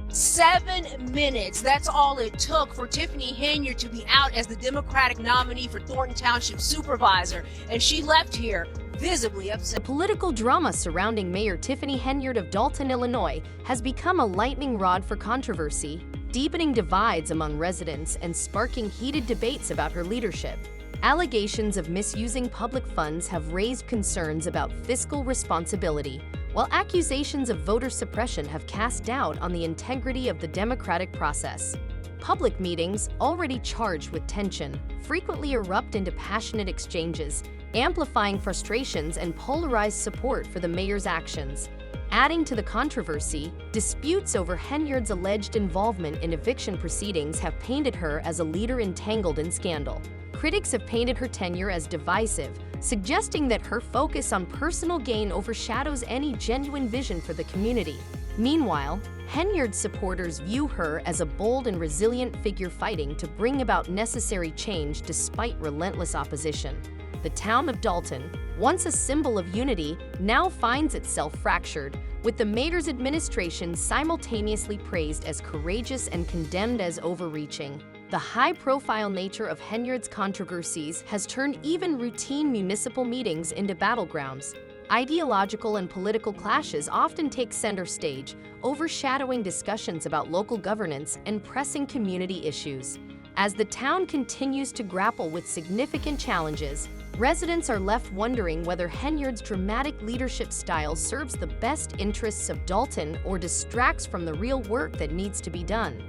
7 minutes. That's all it took for Tiffany Henyard to be out as the Democratic nominee for Thornton Township Supervisor, and she left here visibly upset. The political drama surrounding Mayor Tiffany Henyard of Dalton, Illinois, has become a lightning rod for controversy, deepening divides among residents and sparking heated debates about her leadership. Allegations of misusing public funds have raised concerns about fiscal responsibility, while accusations of voter suppression have cast doubt on the integrity of the democratic process. Public meetings, already charged with tension, frequently erupt into passionate exchanges, amplifying frustrations and polarized support for the mayor's actions. Adding to the controversy, disputes over Henyard's alleged involvement in eviction proceedings have painted her as a leader entangled in scandal. Critics have painted her tenure as divisive, suggesting that her focus on personal gain overshadows any genuine vision for the community. Meanwhile, Henyard's supporters view her as a bold and resilient figure fighting to bring about necessary change despite relentless opposition. The town of Dalton, once a symbol of unity, now finds itself fractured, with the mayor's administration simultaneously praised as courageous and condemned as overreaching. The high-profile nature of Henyard's controversies has turned even routine municipal meetings into battlegrounds. Ideological and political clashes often take center stage, overshadowing discussions about local governance and pressing community issues. As the town continues to grapple with significant challenges, residents are left wondering whether Henyard's dramatic leadership style serves the best interests of Dalton or distracts from the real work that needs to be done.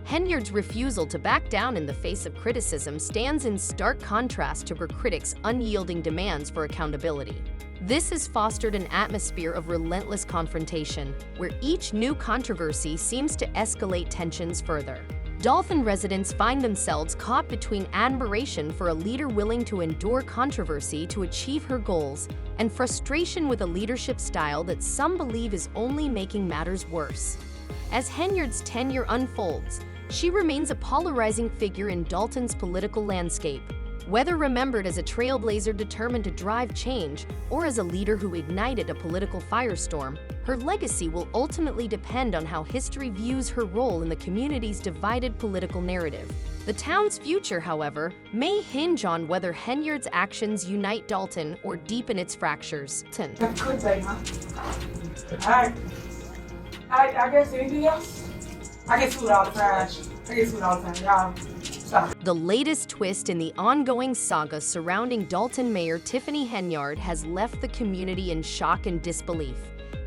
Henyard's refusal to back down in the face of criticism stands in stark contrast to her critics' unyielding demands for accountability. This has fostered an atmosphere of relentless confrontation, where each new controversy seems to escalate tensions further. Dalton residents find themselves caught between admiration for a leader willing to endure controversy to achieve her goals, and frustration with a leadership style that some believe is only making matters worse. As Henyard's tenure unfolds, she remains a polarizing figure in Dalton's political landscape. Whether remembered as a trailblazer determined to drive change or as a leader who ignited a political firestorm, her legacy will ultimately depend on how history views her role in the community's divided political narrative. The town's future, however, may hinge on whether Henyard's actions unite Dalton or deepen its fractures. That's good, baby, huh? All right. I guess anything else? I get food all the time. Y'all. Stop. The latest twist in the ongoing saga surrounding Dalton Mayor Tiffany Henyard has left the community in shock and disbelief.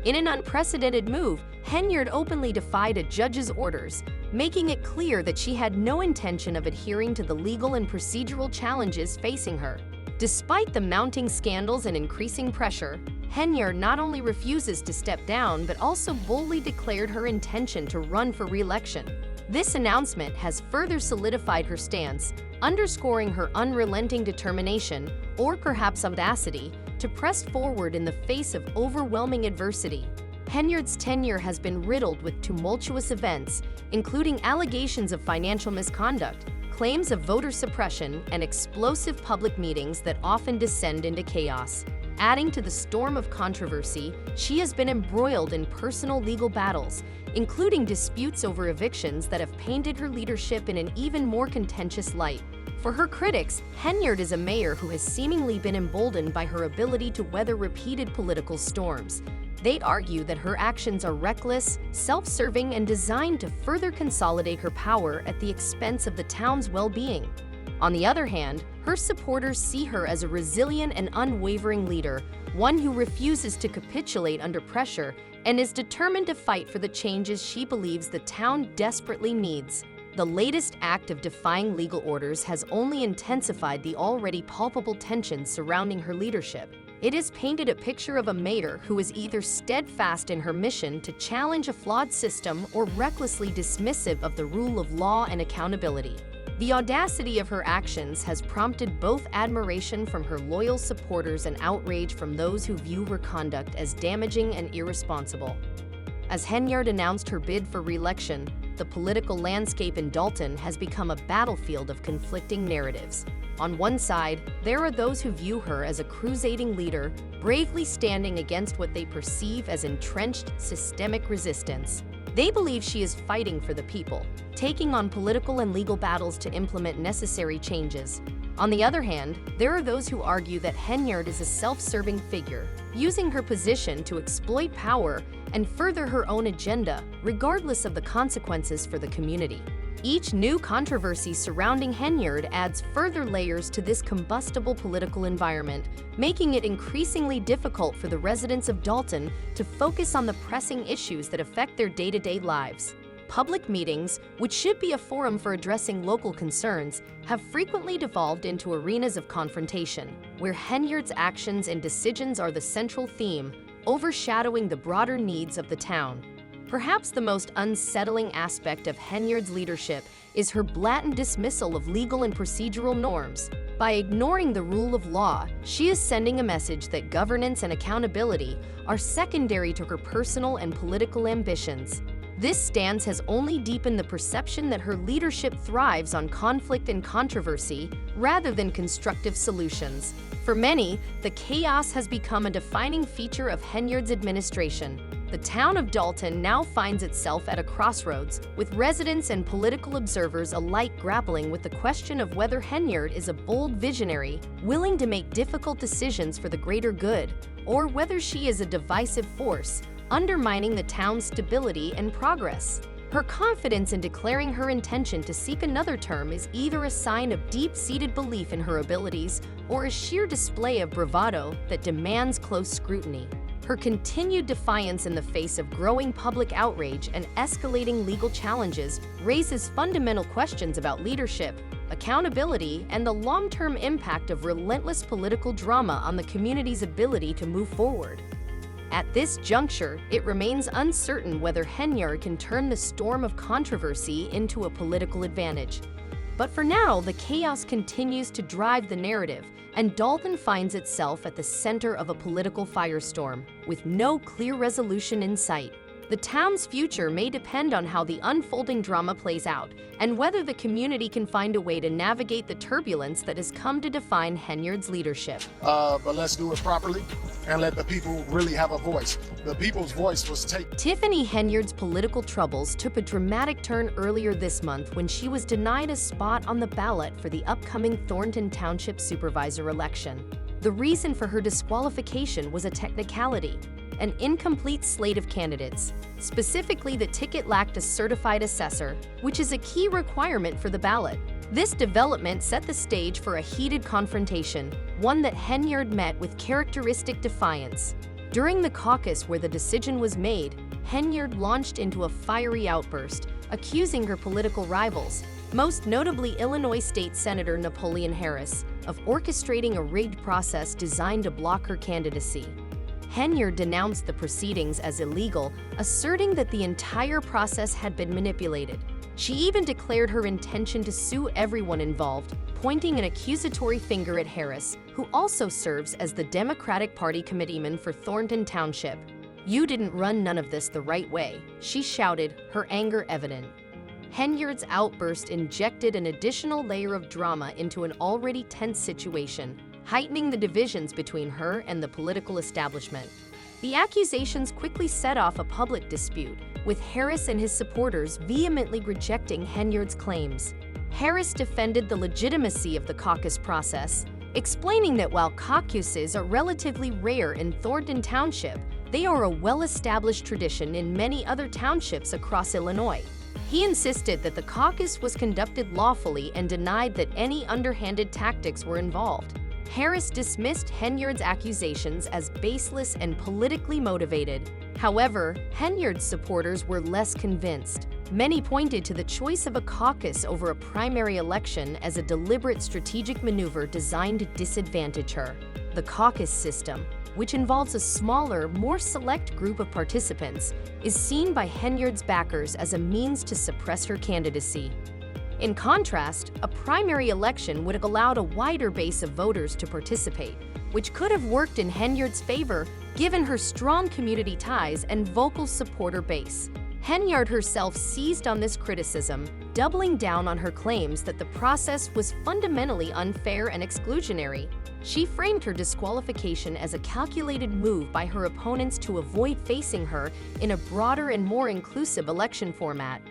In an unprecedented move, Henyard openly defied a judge's orders, making it clear that she had no intention of adhering to the legal and procedural challenges facing her. Despite the mounting scandals and increasing pressure, Henyard not only refuses to step down but also boldly declared her intention to run for re-election. This announcement has further solidified her stance, underscoring her unrelenting determination, or perhaps audacity, to press forward in the face of overwhelming adversity. Henyard's tenure has been riddled with tumultuous events, including allegations of financial misconduct, claims of voter suppression, and explosive public meetings that often descend into chaos. Adding to the storm of controversy, she has been embroiled in personal legal battles, including disputes over evictions that have painted her leadership in an even more contentious light. For her critics, Henyard is a mayor who has seemingly been emboldened by her ability to weather repeated political storms. They argue that her actions are reckless, self-serving, and designed to further consolidate her power at the expense of the town's well-being. On the other hand, her supporters see her as a resilient and unwavering leader, one who refuses to capitulate under pressure and is determined to fight for the changes she believes the town desperately needs. The latest act of defying legal orders has only intensified the already palpable tensions surrounding her leadership. It has painted a picture of a mayor who is either steadfast in her mission to challenge a flawed system or recklessly dismissive of the rule of law and accountability. The audacity of her actions has prompted both admiration from her loyal supporters and outrage from those who view her conduct as damaging and irresponsible. As Henyard announced her bid for re-election, the political landscape in Dalton has become a battlefield of conflicting narratives. On one side, there are those who view her as a crusading leader, bravely standing against what they perceive as entrenched systemic resistance. They believe she is fighting for the people, taking on political and legal battles to implement necessary changes. On the other hand, there are those who argue that Henyard is a self-serving figure, using her position to exploit power and further her own agenda, regardless of the consequences for the community. Each new controversy surrounding Henyard adds further layers to this combustible political environment, making it increasingly difficult for the residents of Dalton to focus on the pressing issues that affect their day-to-day lives. Public meetings, which should be a forum for addressing local concerns, have frequently devolved into arenas of confrontation, where Henyard's actions and decisions are the central theme, overshadowing the broader needs of the town. Perhaps the most unsettling aspect of Henyard's leadership is her blatant dismissal of legal and procedural norms. By ignoring the rule of law, she is sending a message that governance and accountability are secondary to her personal and political ambitions. This stance has only deepened the perception that her leadership thrives on conflict and controversy rather than constructive solutions. For many, the chaos has become a defining feature of Henyard's administration. The town of Dalton now finds itself at a crossroads, with residents and political observers alike grappling with the question of whether Henyard is a bold visionary, willing to make difficult decisions for the greater good, or whether she is a divisive force, undermining the town's stability and progress. Her confidence in declaring her intention to seek another term is either a sign of deep-seated belief in her abilities or a sheer display of bravado that demands close scrutiny. Her continued defiance in the face of growing public outrage and escalating legal challenges raises fundamental questions about leadership, accountability, and the long-term impact of relentless political drama on the community's ability to move forward. At this juncture, it remains uncertain whether Henyard can turn the storm of controversy into a political advantage. But for now, the chaos continues to drive the narrative, and Dalton finds itself at the center of a political firestorm, with no clear resolution in sight. The town's future may depend on how the unfolding drama plays out, and whether the community can find a way to navigate the turbulence that has come to define Henyard's leadership. But let's do it properly and let the people really have a voice. The people's voice was taken. Tiffany Henyard's political troubles took a dramatic turn earlier this month when she was denied a spot on the ballot for the upcoming Thornton Township Supervisor election. The reason for her disqualification was a technicality: an incomplete slate of candidates. Specifically, the ticket lacked a certified assessor, which is a key requirement for the ballot. This development set the stage for a heated confrontation, one that Henyard met with characteristic defiance. During the caucus where the decision was made, Henyard launched into a fiery outburst, accusing her political rivals, most notably Illinois State Senator Napoleon Harris, of orchestrating a rigged process designed to block her candidacy. Henyard denounced the proceedings as illegal, asserting that the entire process had been manipulated. She even declared her intention to sue everyone involved, pointing an accusatory finger at Harris, who also serves as the Democratic Party committeeman for Thornton Township. "You didn't run none of this the right way," she shouted, her anger evident. Henyard's outburst injected an additional layer of drama into an already tense situation, heightening the divisions between her and the political establishment. The accusations quickly set off a public dispute, with Harris and his supporters vehemently rejecting Henyard's claims. Harris defended the legitimacy of the caucus process, explaining that while caucuses are relatively rare in Thornton Township, they are a well-established tradition in many other townships across Illinois. He insisted that the caucus was conducted lawfully and denied that any underhanded tactics were involved. Harris dismissed Henyard's accusations as baseless and politically motivated. However, Henyard's supporters were less convinced. Many pointed to the choice of a caucus over a primary election as a deliberate strategic maneuver designed to disadvantage her. The caucus system, which involves a smaller, more select group of participants, is seen by Henyard's backers as a means to suppress her candidacy. In contrast, a primary election would have allowed a wider base of voters to participate, which could have worked in Henyard's favor given her strong community ties and vocal supporter base. Henyard herself seized on this criticism, doubling down on her claims that the process was fundamentally unfair and exclusionary. She framed her disqualification as a calculated move by her opponents to avoid facing her in a broader and more inclusive election format.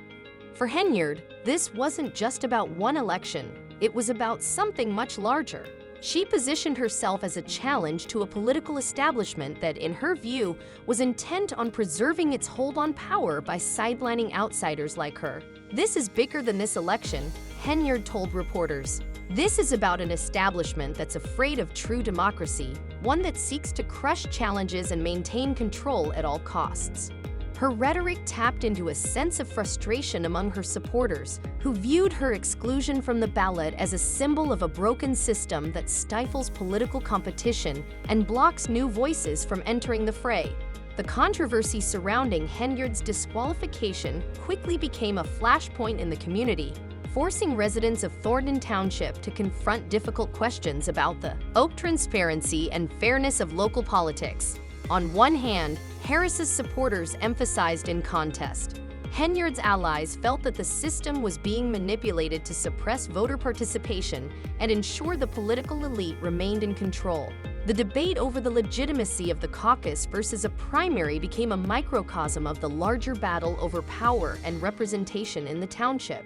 For Henyard, this wasn't just about one election, it was about something much larger. She positioned herself as a challenge to a political establishment that, in her view, was intent on preserving its hold on power by sidelining outsiders like her. "This is bigger than this election," Henyard told reporters. "This is about an establishment that's afraid of true democracy, one that seeks to crush challenges and maintain control at all costs." Her rhetoric tapped into a sense of frustration among her supporters, who viewed her exclusion from the ballot as a symbol of a broken system that stifles political competition and blocks new voices from entering the fray. The controversy surrounding Henyard's disqualification quickly became a flashpoint in the community, forcing residents of Thornton Township to confront difficult questions about the transparency and fairness of local politics. On one hand, Harris's supporters emphasized in contest. Henyard's allies felt that the system was being manipulated to suppress voter participation and ensure the political elite remained in control. The debate over the legitimacy of the caucus versus a primary became a microcosm of the larger battle over power and representation in the township.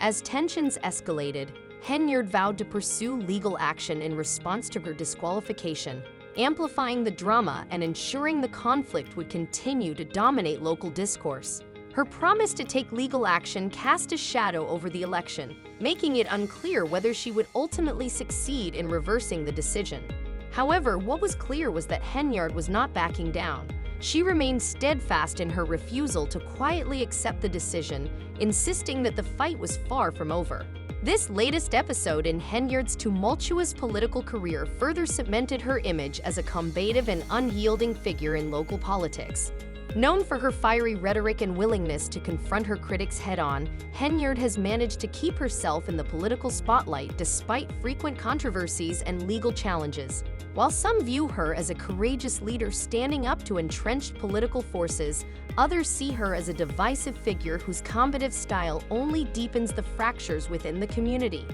As tensions escalated, Henyard vowed to pursue legal action in response to her disqualification, amplifying the drama and ensuring the conflict would continue to dominate local discourse. Her promise to take legal action cast a shadow over the election, making it unclear whether she would ultimately succeed in reversing the decision. However, what was clear was that Henyard was not backing down. She remained steadfast in her refusal to quietly accept the decision, insisting that the fight was far from over. This latest episode in Henyard's tumultuous political career further cemented her image as a combative and unyielding figure in local politics. Known for her fiery rhetoric and willingness to confront her critics head-on, Henyard has managed to keep herself in the political spotlight despite frequent controversies and legal challenges. While some view her as a courageous leader standing up to entrenched political forces, others see her as a divisive figure whose combative style only deepens the fractures within the community.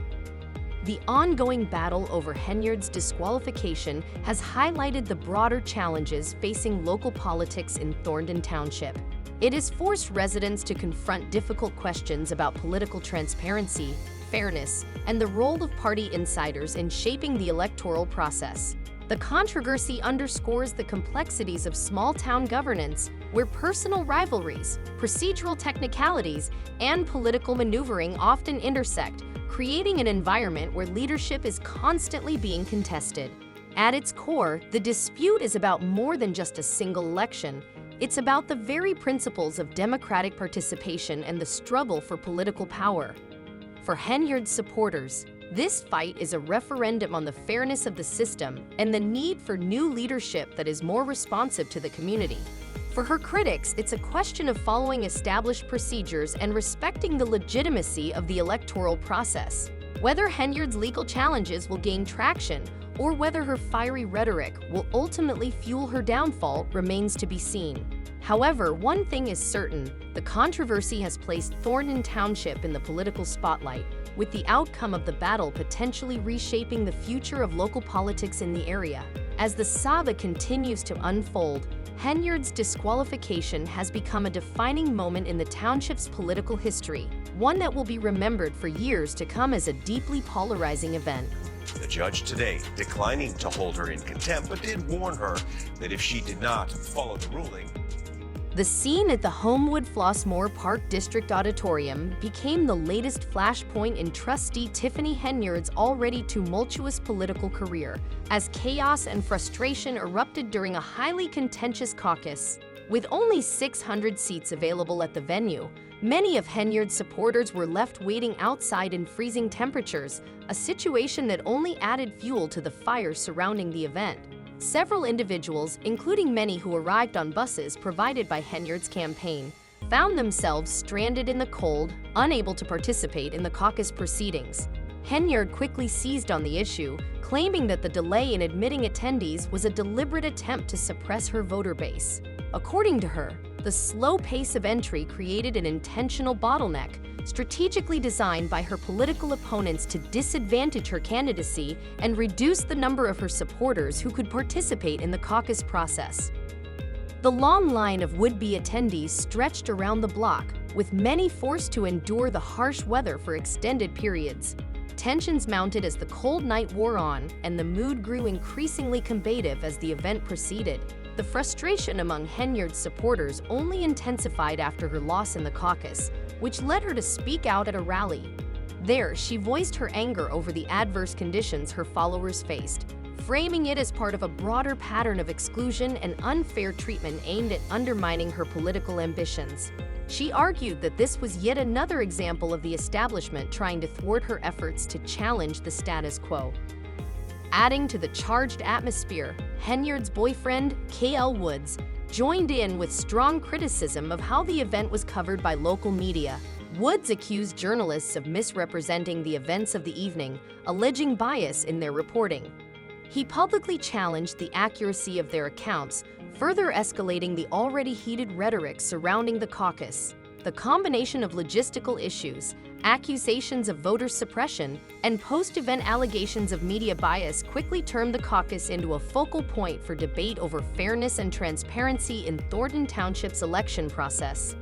The ongoing battle over Henyard's disqualification has highlighted the broader challenges facing local politics in Thornton Township. It has forced residents to confront difficult questions about political transparency, fairness, and the role of party insiders in shaping the electoral process. The controversy underscores the complexities of small-town governance, where personal rivalries, procedural technicalities, and political maneuvering often intersect, creating an environment where leadership is constantly being contested. At its core, the dispute is about more than just a single election. It's about the very principles of democratic participation and the struggle for political power. For Henyard's supporters, this fight is a referendum on the fairness of the system and the need for new leadership that is more responsive to the community. For her critics, it's a question of following established procedures and respecting the legitimacy of the electoral process. Whether Henyard's legal challenges will gain traction or whether her fiery rhetoric will ultimately fuel her downfall remains to be seen. However, one thing is certain, the controversy has placed Thornton Township in the political spotlight, with the outcome of the battle potentially reshaping the future of local politics in the area. As the saga continues to unfold, Henyard's disqualification has become a defining moment in the township's political history, one that will be remembered for years to come as a deeply polarizing event. The judge today declining to hold her in contempt, but did warn her that if she did not follow the ruling. The scene at the Homewood Flossmoor Park District Auditorium became the latest flashpoint in trustee Tiffany Henyard's already tumultuous political career, as chaos and frustration erupted during a highly contentious caucus. With only 600 seats available at the venue, many of Henyard's supporters were left waiting outside in freezing temperatures, a situation that only added fuel to the fire surrounding the event. Several individuals, including many who arrived on buses provided by Henyard's campaign, found themselves stranded in the cold, unable to participate in the caucus proceedings. Henyard quickly seized on the issue, claiming that the delay in admitting attendees was a deliberate attempt to suppress her voter base. According to her, The slow pace of entry created an intentional bottleneck, strategically designed by her political opponents to disadvantage her candidacy and reduce the number of her supporters who could participate in the caucus process. The long line of would-be attendees stretched around the block, with many forced to endure the harsh weather for extended periods. Tensions mounted as the cold night wore on, and the mood grew increasingly combative as the event proceeded. The frustration among Henyard's supporters only intensified after her loss in the caucus, which led her to speak out at a rally. There, she voiced her anger over the adverse conditions her followers faced, framing it as part of a broader pattern of exclusion and unfair treatment aimed at undermining her political ambitions. She argued that this was yet another example of the establishment trying to thwart her efforts to challenge the status quo. Adding to the charged atmosphere, Henyard's boyfriend, K.L. Woods, joined in with strong criticism of how the event was covered by local media. Woods accused journalists of misrepresenting the events of the evening, alleging bias in their reporting. He publicly challenged the accuracy of their accounts, further escalating the already heated rhetoric surrounding the caucus. The combination of logistical issues, accusations of voter suppression, and post-event allegations of media bias quickly turned the caucus into a focal point for debate over fairness and transparency in Thornton Township's election process.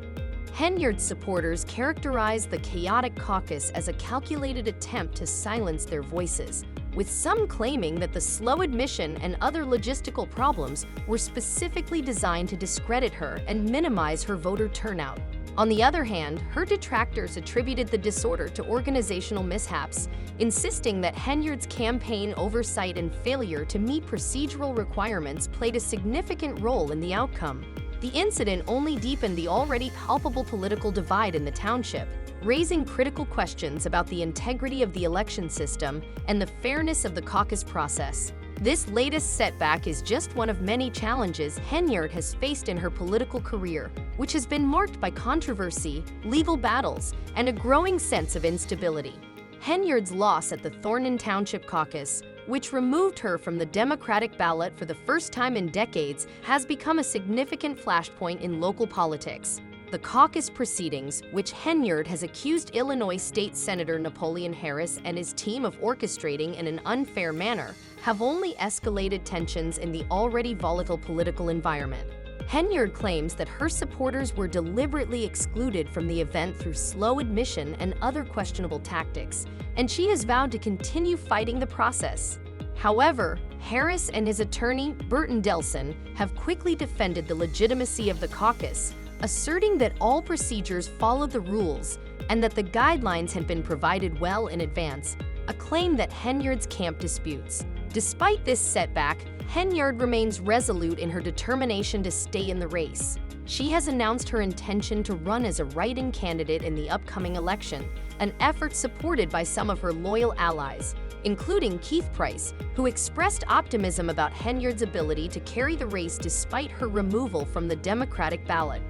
Henyard's supporters characterized the chaotic caucus as a calculated attempt to silence their voices, with some claiming that the slow admission and other logistical problems were specifically designed to discredit her and minimize her voter turnout. On the other hand, her detractors attributed the disorder to organizational mishaps, insisting that Henyard's campaign oversight and failure to meet procedural requirements played a significant role in the outcome. The incident only deepened the already palpable political divide in the township, raising critical questions about the integrity of the election system and the fairness of the caucus process. This latest setback is just one of many challenges Henyard has faced in her political career, which has been marked by controversy, legal battles, and a growing sense of instability. Henyard's loss at the Thornton Township caucus, which removed her from the Democratic ballot for the first time in decades, has become a significant flashpoint in local politics. The caucus proceedings, which Henyard has accused Illinois State Senator Napoleon Harris and his team of orchestrating in an unfair manner, have only escalated tensions in the already volatile political environment. Henyard claims that her supporters were deliberately excluded from the event through slow admission and other questionable tactics, and she has vowed to continue fighting the process. However, Harris and his attorney, Burton Delson, have quickly defended the legitimacy of the caucus, asserting that all procedures followed the rules and that the guidelines had been provided well in advance, a claim that Henyard's camp disputes. Despite this setback, Henyard remains resolute in her determination to stay in the race. She has announced her intention to run as a write-in candidate in the upcoming election, an effort supported by some of her loyal allies, including Keith Price, who expressed optimism about Henyard's ability to carry the race despite her removal from the Democratic ballot.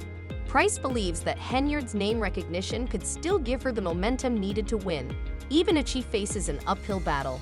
Price believes that Henyard's name recognition could still give her the momentum needed to win, even if she faces an uphill battle.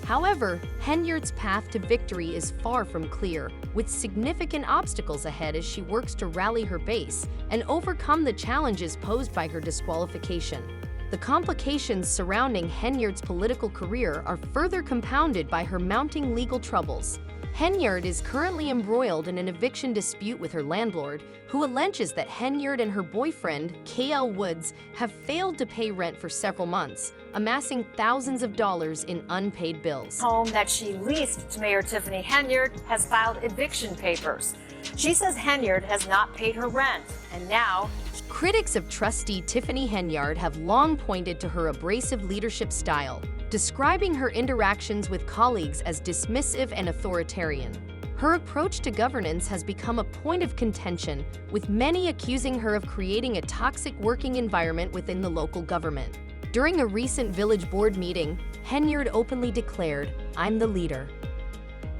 However, Henyard's path to victory is far from clear, with significant obstacles ahead as she works to rally her base and overcome the challenges posed by her disqualification. The complications surrounding Henyard's political career are further compounded by her mounting legal troubles. Henyard is currently embroiled in an eviction dispute with her landlord, who alleges that Henyard and her boyfriend, K.L. Woods, have failed to pay rent for several months, amassing thousands of dollars in unpaid bills. Home that she leased to Mayor Tiffany Henyard has filed eviction papers. She says Henyard has not paid her rent, and now critics of trustee Tiffany Henyard have long pointed to her abrasive leadership style, describing her interactions with colleagues as dismissive and authoritarian. Her approach to governance has become a point of contention, with many accusing her of creating a toxic working environment within the local government. During a recent village board meeting, Henyard openly declared, "I'm the leader."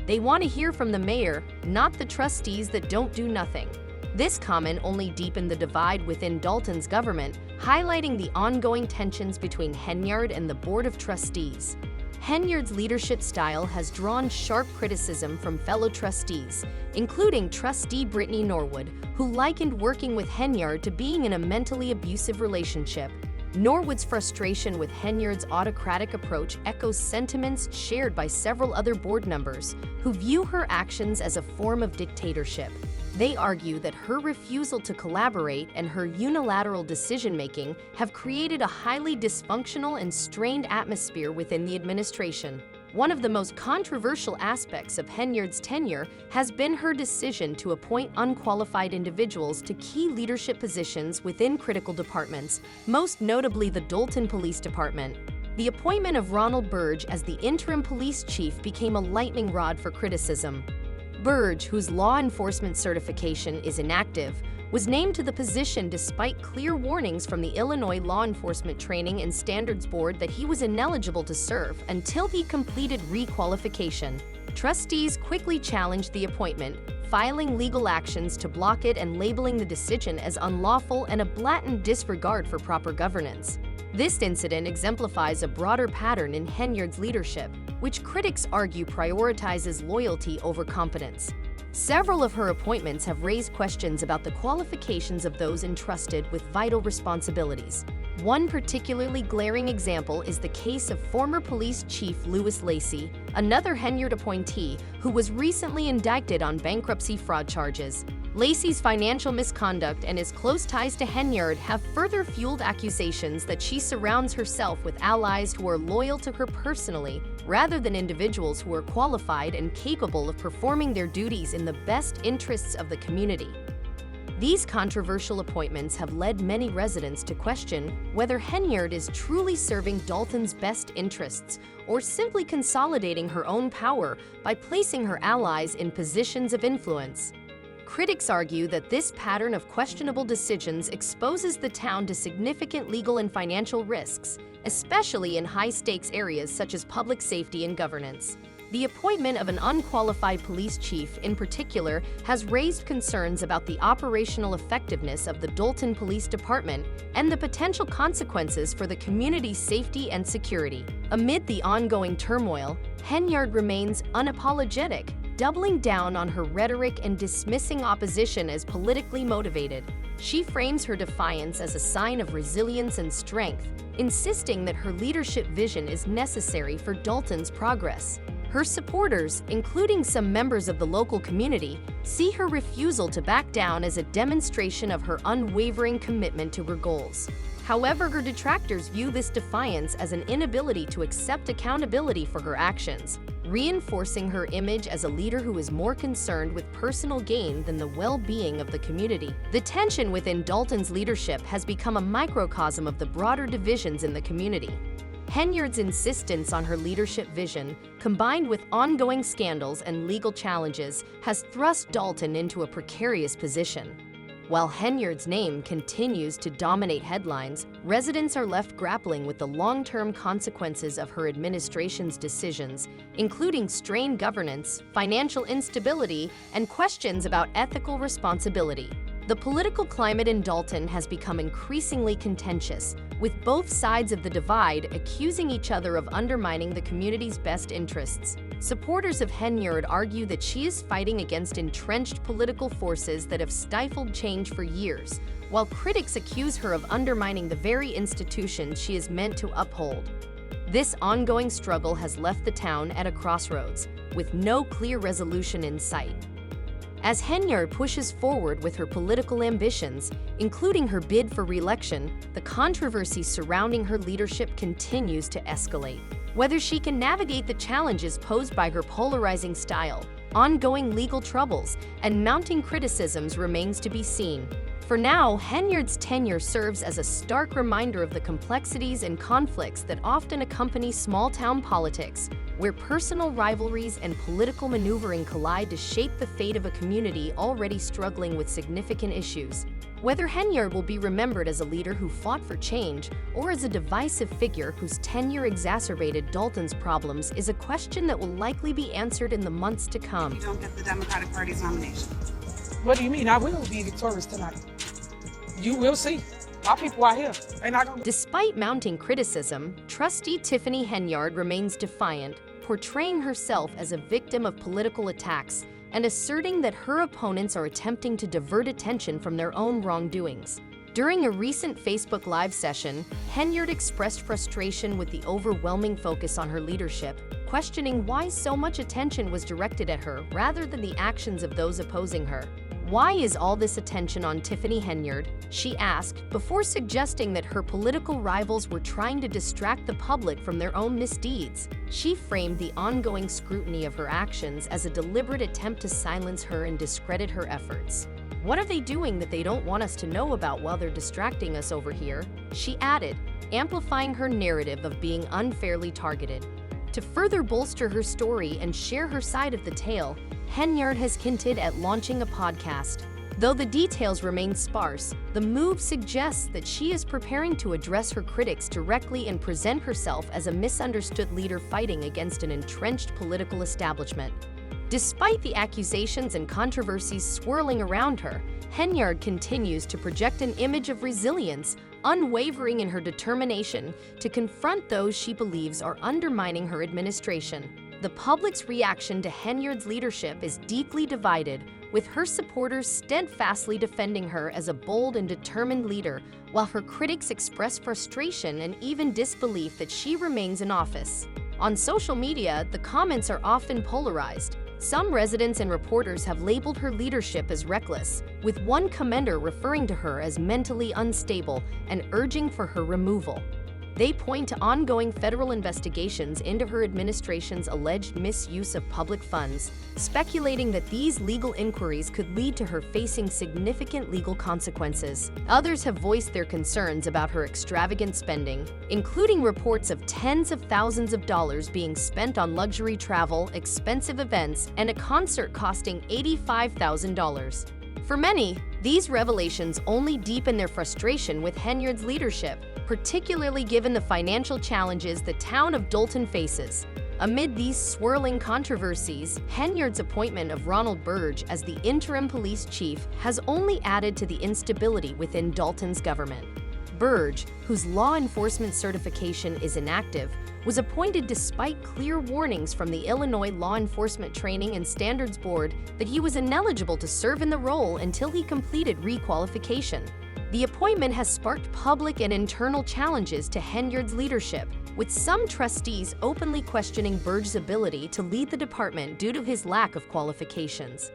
They want to hear from the mayor, not the trustees that don't do nothing. This comment only deepened the divide within Dalton's government, highlighting the ongoing tensions between Henyard and the Board of Trustees. Henyard's leadership style has drawn sharp criticism from fellow trustees, including trustee Brittany Norwood, who likened working with Henyard to being in a mentally abusive relationship. Norwood's frustration with Henyard's autocratic approach echoes sentiments shared by several other board members who view her actions as a form of dictatorship. They argue that her refusal to collaborate and her unilateral decision-making have created a highly dysfunctional and strained atmosphere within the administration. One of the most controversial aspects of Henyard's tenure has been her decision to appoint unqualified individuals to key leadership positions within critical departments, most notably the Dalton Police Department. The appointment of Ronald Burge as the interim police chief became a lightning rod for criticism. Burge, whose law enforcement certification is inactive, was named to the position despite clear warnings from the Illinois Law Enforcement Training and Standards Board that he was ineligible to serve until he completed requalification. Trustees quickly challenged the appointment, filing legal actions to block it and labeling the decision as unlawful and a blatant disregard for proper governance. This incident exemplifies a broader pattern in Henyard's leadership, which critics argue prioritizes loyalty over competence. Several of her appointments have raised questions about the qualifications of those entrusted with vital responsibilities. One particularly glaring example is the case of former police chief Louis Lacey, another Henyard appointee who was recently indicted on bankruptcy fraud charges. Lacey's financial misconduct and his close ties to Henyard have further fueled accusations that she surrounds herself with allies who are loyal to her personally, rather than individuals who are qualified and capable of performing their duties in the best interests of the community. These controversial appointments have led many residents to question whether Henyard is truly serving Dalton's best interests or simply consolidating her own power by placing her allies in positions of influence. Critics argue that this pattern of questionable decisions exposes the town to significant legal and financial risks, especially in high-stakes areas such as public safety and governance. The appointment of an unqualified police chief, in particular, has raised concerns about the operational effectiveness of the Dalton Police Department and the potential consequences for the community's safety and security. Amid the ongoing turmoil, Henyard remains unapologetic, doubling down on her rhetoric and dismissing opposition as politically motivated. She frames her defiance as a sign of resilience and strength, insisting that her leadership vision is necessary for Dalton's progress. Her supporters, including some members of the local community, see her refusal to back down as a demonstration of her unwavering commitment to her goals. However, her detractors view this defiance as an inability to accept accountability for her actions, reinforcing her image as a leader who is more concerned with personal gain than the well-being of the community. The tension within Dalton's leadership has become a microcosm of the broader divisions in the community. Henyard's insistence on her leadership vision, combined with ongoing scandals and legal challenges, has thrust Dalton into a precarious position. While Henyard's name continues to dominate headlines, residents are left grappling with the long-term consequences of her administration's decisions, including strained governance, financial instability, and questions about ethical responsibility. The political climate in Dalton has become increasingly contentious, with both sides of the divide accusing each other of undermining the community's best interests. Supporters of Henyard argue that she is fighting against entrenched political forces that have stifled change for years, while critics accuse her of undermining the very institutions she is meant to uphold. This ongoing struggle has left the town at a crossroads, with no clear resolution in sight. As Henyard pushes forward with her political ambitions, including her bid for re-election, the controversy surrounding her leadership continues to escalate. Whether she can navigate the challenges posed by her polarizing style, ongoing legal troubles, and mounting criticisms remains to be seen. For now, Henyard's tenure serves as a stark reminder of the complexities and conflicts that often accompany small-town politics, where personal rivalries and political maneuvering collide to shape the fate of a community already struggling with significant issues. Whether Henyard will be remembered as a leader who fought for change or as a divisive figure whose tenure exacerbated Dalton's problems is a question that will likely be answered in the months to come. You don't get the Democratic Party's nomination. What do you mean? I will be victorious tonight. You will see. My people out here, they not gonna. Despite mounting criticism, trustee Tiffany Henyard remains defiant, portraying herself as a victim of political attacks and asserting that her opponents are attempting to divert attention from their own wrongdoings. During a recent Facebook Live session, Henyard expressed frustration with the overwhelming focus on her leadership, questioning why so much attention was directed at her rather than the actions of those opposing her. "Why is all this attention on Tiffany Henyard?" she asked, before suggesting that her political rivals were trying to distract the public from their own misdeeds. She framed the ongoing scrutiny of her actions as a deliberate attempt to silence her and discredit her efforts. "What are they doing that they don't want us to know about while they're distracting us over here?" she added, amplifying her narrative of being unfairly targeted. To further bolster her story and share her side of the tale, Henyard has hinted at launching a podcast. Though the details remain sparse, the move suggests that she is preparing to address her critics directly and present herself as a misunderstood leader fighting against an entrenched political establishment. Despite the accusations and controversies swirling around her, Henyard continues to project an image of resilience, unwavering in her determination to confront those she believes are undermining her administration. The public's reaction to Henyard's leadership is deeply divided, with her supporters steadfastly defending her as a bold and determined leader, while her critics express frustration and even disbelief that she remains in office. On social media, the comments are often polarized. Some residents and reporters have labeled her leadership as reckless, with one commenter referring to her as mentally unstable and urging for her removal. They point to ongoing federal investigations into her administration's alleged misuse of public funds, speculating that these legal inquiries could lead to her facing significant legal consequences. Others have voiced their concerns about her extravagant spending, including reports of tens of thousands of dollars being spent on luxury travel, expensive events, and a concert costing $85,000. For many, these revelations only deepen their frustration with Henyard's leadership, particularly given the financial challenges the town of Dalton faces. Amid these swirling controversies, Henyard's appointment of Ronald Burge as the interim police chief has only added to the instability within Dalton's government. Burge, whose law enforcement certification is inactive, was appointed despite clear warnings from the Illinois Law Enforcement Training and Standards Board that he was ineligible to serve in the role until he completed requalification. The appointment has sparked public and internal challenges to Henyard's leadership, with some trustees openly questioning Burge's ability to lead the department due to his lack of qualifications.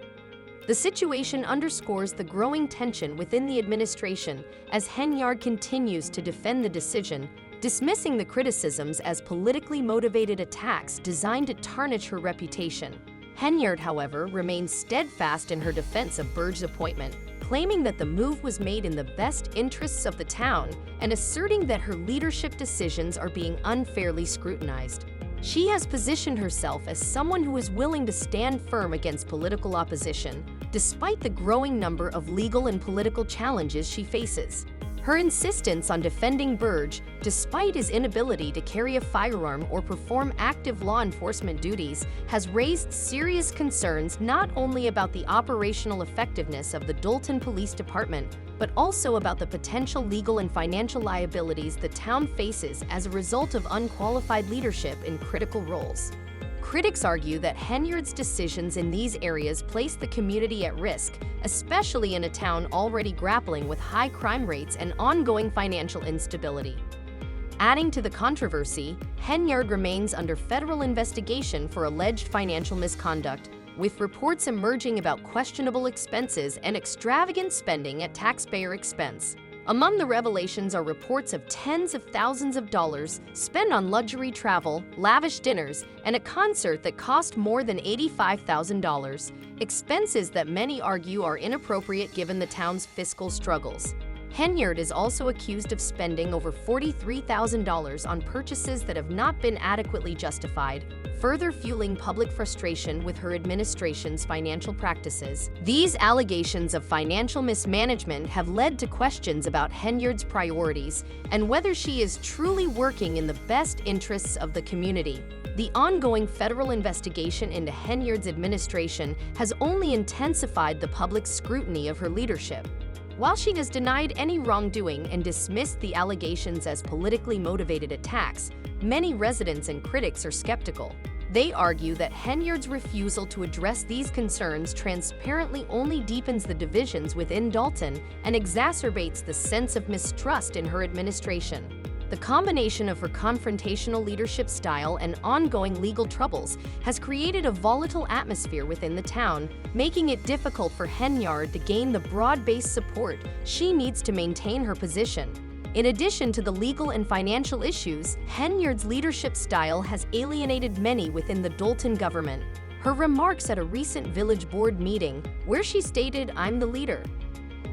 The situation underscores the growing tension within the administration as Henyard continues to defend the decision, dismissing the criticisms as politically motivated attacks designed to tarnish her reputation. Henyard, however, remains steadfast in her defense of Burge's appointment, claiming that the move was made in the best interests of the town and asserting that her leadership decisions are being unfairly scrutinized. She has positioned herself as someone who is willing to stand firm against political opposition, despite the growing number of legal and political challenges she faces. Her insistence on defending Burge, despite his inability to carry a firearm or perform active law enforcement duties, has raised serious concerns not only about the operational effectiveness of the Dalton Police Department, but also about the potential legal and financial liabilities the town faces as a result of unqualified leadership in critical roles. Critics argue that Henyard's decisions in these areas place the community at risk, especially in a town already grappling with high crime rates and ongoing financial instability. Adding to the controversy, Henyard remains under federal investigation for alleged financial misconduct, with reports emerging about questionable expenses and extravagant spending at taxpayer expense. Among the revelations are reports of tens of thousands of dollars spent on luxury travel, lavish dinners, and a concert that cost more than $85,000, expenses that many argue are inappropriate given the town's fiscal struggles. Henyard is also accused of spending over $43,000 on purchases that have not been adequately justified, further fueling public frustration with her administration's financial practices. These allegations of financial mismanagement have led to questions about Henyard's priorities and whether she is truly working in the best interests of the community. The ongoing federal investigation into Henyard's administration has only intensified the public's scrutiny of her leadership. While she has denied any wrongdoing and dismissed the allegations as politically motivated attacks, many residents and critics are skeptical. They argue that Henyard's refusal to address these concerns transparently only deepens the divisions within Dalton and exacerbates the sense of mistrust in her administration. The combination of her confrontational leadership style and ongoing legal troubles has created a volatile atmosphere within the town, making it difficult for Henyard to gain the broad-based support she needs to maintain her position. In addition to the legal and financial issues, Henyard's leadership style has alienated many within the Dalton government. Her remarks at a recent village board meeting, where she stated, "I'm the leader.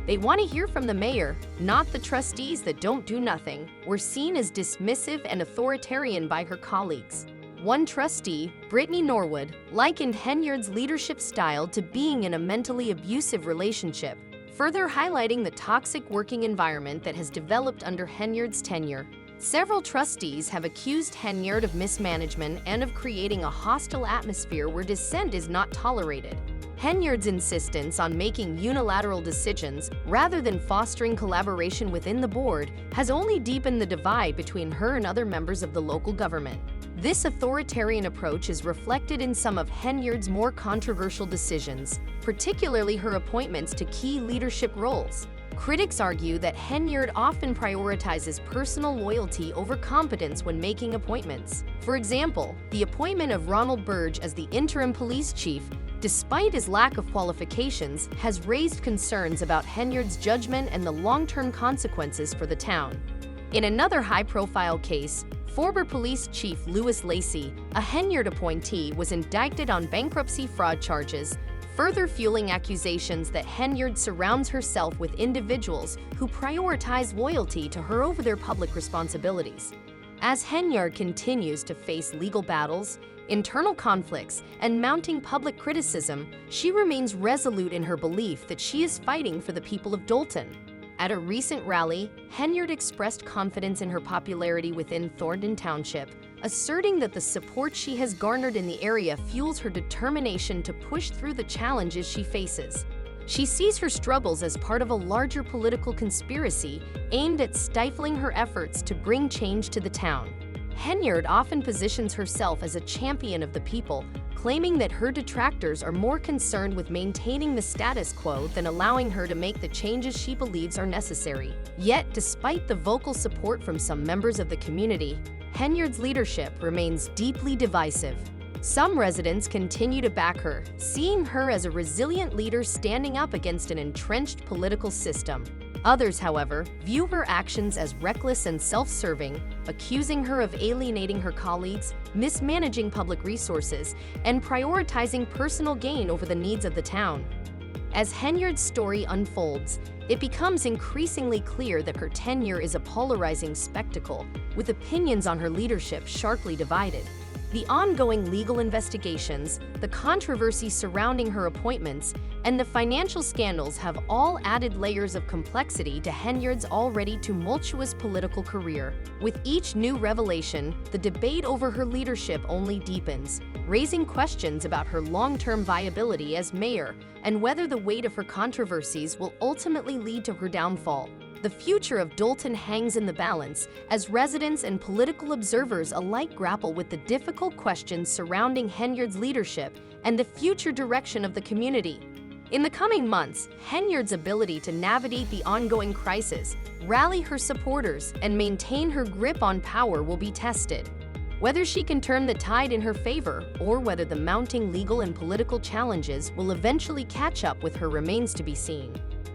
They want to hear from the mayor, not the trustees that don't do nothing," were seen as dismissive and authoritarian by her colleagues. One trustee, Brittany Norwood, likened Henyard's leadership style to being in a mentally abusive relationship, further highlighting the toxic working environment that has developed under Henyard's tenure. Several trustees have accused Henyard of mismanagement and of creating a hostile atmosphere where dissent is not tolerated. Henyard's insistence on making unilateral decisions rather than fostering collaboration within the board has only deepened the divide between her and other members of the local government. This authoritarian approach is reflected in some of Henyard's more controversial decisions, particularly her appointments to key leadership roles. Critics argue that Henyard often prioritizes personal loyalty over competence when making appointments. For example, the appointment of Ronald Burge as the interim police chief, despite his lack of qualifications, has raised concerns about Henyard's judgment and the long-term consequences for the town. In another high-profile case, former police chief Louis Lacey, a Henyard appointee, was indicted on bankruptcy fraud charges, further fueling accusations that Henyard surrounds herself with individuals who prioritize loyalty to her over their public responsibilities. As Henyard continues to face legal battles, internal conflicts, and mounting public criticism, she remains resolute in her belief that she is fighting for the people of Dalton. At a recent rally, Henyard expressed confidence in her popularity within Thornton Township, asserting that the support she has garnered in the area fuels her determination to push through the challenges she faces. She sees her struggles as part of a larger political conspiracy aimed at stifling her efforts to bring change to the town. Henyard often positions herself as a champion of the people, claiming that her detractors are more concerned with maintaining the status quo than allowing her to make the changes she believes are necessary. Yet, despite the vocal support from some members of the community, Henyard's leadership remains deeply divisive. Some residents continue to back her, seeing her as a resilient leader standing up against an entrenched political system. Others, however, view her actions as reckless and self-serving, accusing her of alienating her colleagues, mismanaging public resources, and prioritizing personal gain over the needs of the town. As Henyard's story unfolds, it becomes increasingly clear that her tenure is a polarizing spectacle, with opinions on her leadership sharply divided. The ongoing legal investigations, the controversy surrounding her appointments, and the financial scandals have all added layers of complexity to Henyard's already tumultuous political career. With each new revelation, the debate over her leadership only deepens, raising questions about her long-term viability as mayor and whether the weight of her controversies will ultimately lead to her downfall. The future of Dalton hangs in the balance as residents and political observers alike grapple with the difficult questions surrounding Henyard's leadership and the future direction of the community. In the coming months, Henyard's ability to navigate the ongoing crisis, rally her supporters, and maintain her grip on power will be tested. Whether she can turn the tide in her favor or whether the mounting legal and political challenges will eventually catch up with her remains to be seen.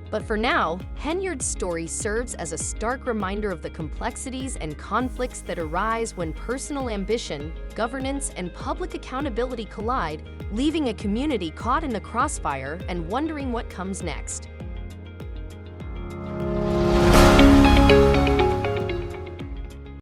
But for now, Henyard's story serves as a stark reminder of the complexities and conflicts that arise when personal ambition, governance, and public accountability collide, leaving a community caught in the crossfire and wondering what comes next.